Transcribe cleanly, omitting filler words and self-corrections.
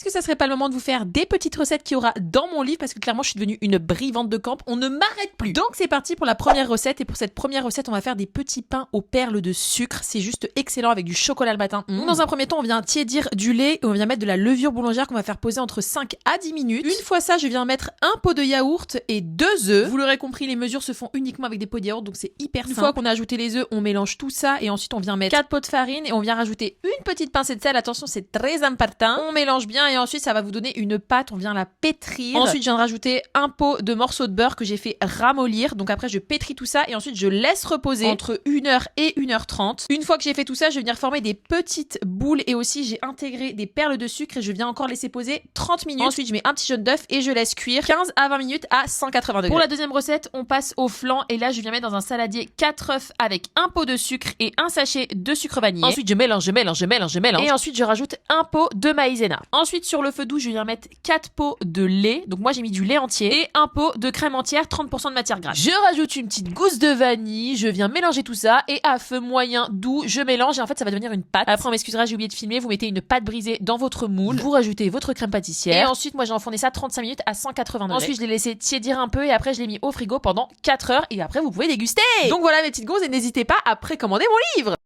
Est-ce que ça serait pas le moment de vous faire des petites recettes qu'il y aura dans mon livre, parce que clairement je suis devenue une brivante de camp, on ne m'arrête plus. Donc c'est parti pour la première recette, et pour cette première recette on va faire des petits pains aux perles de sucre. C'est juste excellent avec du chocolat le matin. Donc dans un premier temps on vient tiédir du lait et on vient mettre de la levure boulangère qu'on va faire poser entre 5 à 10 minutes. Une fois ça, je viens mettre un pot de yaourt et 2 œufs. Vous l'aurez compris, les mesures se font uniquement avec des pots de yaourt, donc c'est hyper simple. Une fois qu'on a ajouté les œufs, on mélange tout ça et ensuite on vient mettre 4 pots de farine et on vient rajouter une petite pincée de sel. Attention, c'est très important. On mélange bien et ensuite ça va vous donner une pâte, on vient la pétrir. Ensuite, je viens de rajouter un pot de morceaux de beurre que j'ai fait ramollir. Donc après, je pétris tout ça et ensuite je laisse reposer entre 1h et 1h30. Une fois que j'ai fait tout ça, je vais venir former des petites boules et aussi j'ai intégré des perles de sucre et je viens encore laisser poser 30 minutes. Ensuite, je mets un petit jaune d'œuf et je laisse cuire 15 à 20 minutes à 180 degrés. Pour la deuxième recette, on passe au flan et là, je viens mettre dans un saladier 4 œufs avec un pot de sucre et un sachet de sucre vanillé. Ensuite, je mélange et ensuite je rajoute un pot de maïzena. Ensuite, sur le feu doux, je viens mettre 4 pots de lait. Donc moi, j'ai mis du lait entier et un pot de crème entière, 30% de matière grasse. Je rajoute une petite gousse de vanille, je viens mélanger tout ça et à feu moyen doux, je mélange et en fait, ça va devenir une pâte. Après, on m'excusera, j'ai oublié de filmer, vous mettez une pâte brisée dans votre moule, vous rajoutez votre crème pâtissière et ensuite, moi, j'ai enfourné ça 35 minutes à 180 degrés. Ensuite, je l'ai laissé tiédir un peu et après, je l'ai mis au frigo pendant 4 heures et après, vous pouvez déguster. Donc voilà mes petites gonzes et n'hésitez pas à précommander mon livre.